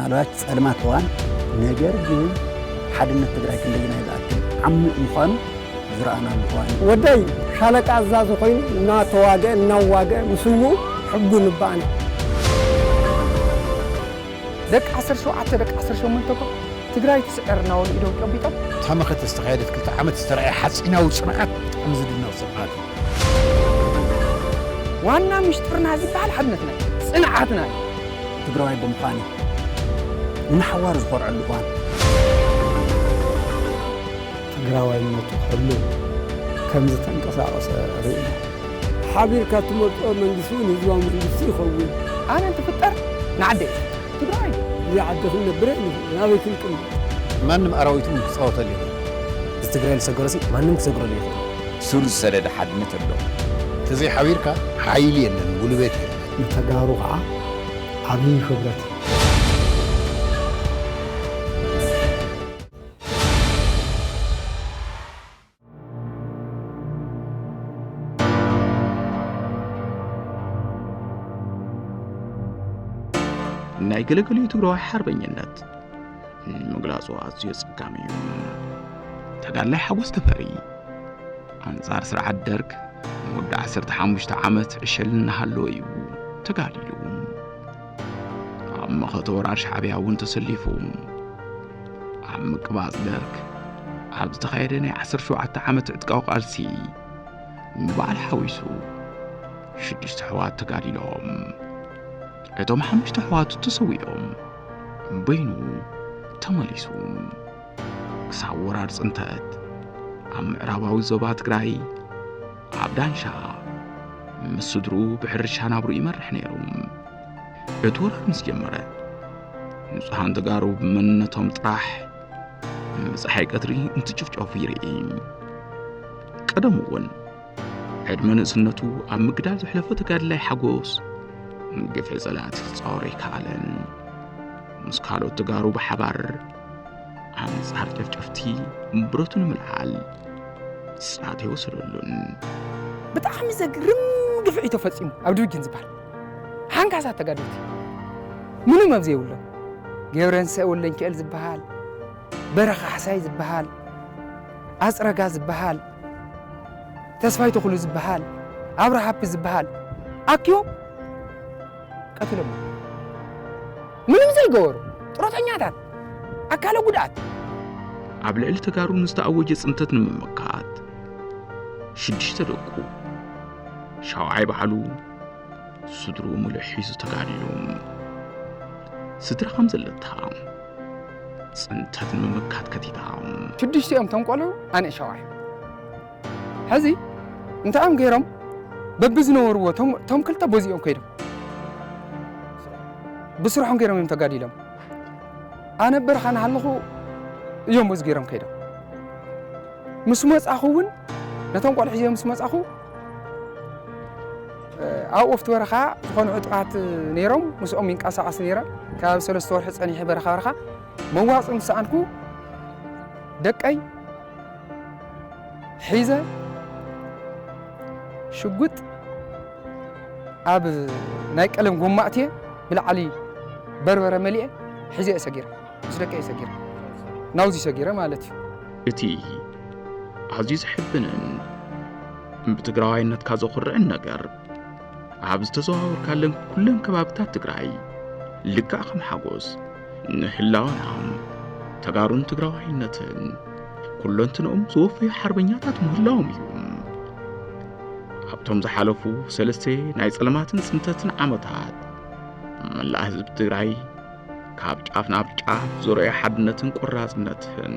ምናልባት ጸልማት ዋን ነገር ግን ሓድነት ትግራይ ክለይና ይላል ዓሚቕ ምዃኑ ዝረአና ምዃኑ ወደይ ሻለቃ አዛዝ ኮይኑ እናዋገ ምስሉ ሕጉ ንባአና ደቂ 17 ደቂ 18 ኮ ትግራይ ትስዕርና ወሉ ኢዶም ቀቢጦም ተመኸት ዝተኻየደት ክልተ ዓመት ዝተረኣየ ሓፂናዊ ጽንዓት ብጣዕሚ ዝድነቕ ጽንዓት ዋና ምሽጥርና ዝበሃል ሓድነትና ጽንዓትና ትግራይ ብምዃኑ ንሓዋር ዝኮርዐሉ እዋን ትግራዋይነቱ ሁሉ ከምዚ ተንቀሳቐሰ ርኢና ሓቢርካ ትመርጦ መንግስቲ ህዝባዊ መንግስቲ ይኸውን ኣነ እንትፍጠር ንዓደይ ትግራይ ይዓደኹ ነብረ ናበይ ክንቅም ማንም ኣራዊቱ ክፃወተሉ ይኽእል ትግራይ ዝሰገረሲ ማንም ክሰግረሉ ይኽእል ሱር ዝሰደደ ሓድነት ኣሎ ተዘይ ሓቢርካ ሓይሊ የለን ጉልበት የለን ንተጋሩ ከዓ ዓብዪ ክብረት ናይ ገለገሊኡ ትግራዋይ ሓርበኝነት ምግላጹ ኣዝዩ ጽጋሚ እዩ ተጋድላይ ሓጎስ ተፈሪ ኣንጻር ስርዓት ደርግ ወዲ 15 ዓመት ዕሸል እናሃለወ እዩ ተጋዲሉ ኣብ መኸተ ወራር ሻዕብያ እውን ተሰሊፉ ኣብ ምቅባጽ ደርግ ኣብ ዝተኻየደ ናይ 17 ዓመት ዕጥቃዊ ቃልሲ ንበዓል ሓዊሱ 6 ሕዋት ተጋዲሎም እቶም 5 ሕዋቱ ተሰዊኦም በይኑ ተመሊሱ ክሳብ ወራር ጽንተት ኣብ ምዕራባዊ ዞባ ትግራይ ኣብ ዳንሻ ምስ ስድሩ ብሕርሻ ናብሩ ይመርሕ ነይሩ እቲ ወራር ምስ ጀመረ ንጹሃን ተጋሩ ብመንነቶም ጥራሕ ብፀሓይ ቀትሪ እንትጭፍጨፉ ይርኢ ቀደም እውን ዕድመ ንእስነቱ ኣብ ምግዳል ዝሕለፈ ተጋድላይ ሓጎስ ግፍዒ ጸላት ክጻወር ይከኣለን ምስ ካልኦት ተጋሩ ብሓባር ኣንጻር ጨፍጨፍቲ ብረቱ ንምልዓል ስርዓት ይወስደሉን ብጣዕሚ ዘግርም ግፍዒ ተፈጺሙ ኣብ ድብጅን ዝበሃል ሓንካሳ ተጋደልቲ ምንም ኣብ ዘይብሎ ገብረንሰ ወለንኪኤል ክእል ዝበሃል በረኻ ሓሳይ ዝበሃል ኣጽረጋ ዝበሃል ተስፋይ ተኽሉ ዝበሃል ኣብርሃፕ ዝበሃል ኣኪዮም ቀትሎም ምንም ዘይገበሩ ጥሮተኛታት ኣካለ ጉድኣት ኣብ ልዕሊ ተጋሩ ንዝተኣወጀ ጽንተት ንምምካት 6 ደቁ ሻውዓይ ባዕሉ ስድሩ ሙሉእ ሒዙ ተጋዲሉ ስድራ ከም ዘለታ ጽንተት ንምምካት ከቲታ 6 እዮም ተንቆሉ ኣነ ሻውዓይ ሕዚ እንታም ገይሮም በብዝነበርዎ ቶም ክልተ በዚኦም ከይዶም بسرعهم كيرم يوم تقاديلهم أنا برخان هالخو يوم بس كيرم كيدا مسموس أخوون نتوم قال حجي مسموس أخو أو وفت ورخا تكون عطات نيرم مسؤوم من كاسة عسنيرة كابسول الصور حس أني حبر رخا رخا مواص مسانكو دك أي حيزة شقت أب نايك ألم قمعتي بالعلي بربره مليئه حزي سجيره مسلك سجيره ناوزي سجيره مالتي اتي عزيز حبنن بتግራዋይነት ካዘخرعن ነገር ኣብ ዝተዘዋወር ካለን ኩለን ከባብታት ትግራይ ልክዕ ከም ሓጎስ ንህላውናም ተጋሩን ትግራዋይነትን ኩለንትኖም ዝወፍዩ ሓርበኛታት ምህላዎም እዩ ኣብቶም ዝሓለፉ ሰለስተ ናይ ጸለማትን ጽንተትን ዓመታት ملا حزب تግራይ ካብ ጫፍ ናብ ጫፍ ዙርያ ሓድነትን ቁራጽነትን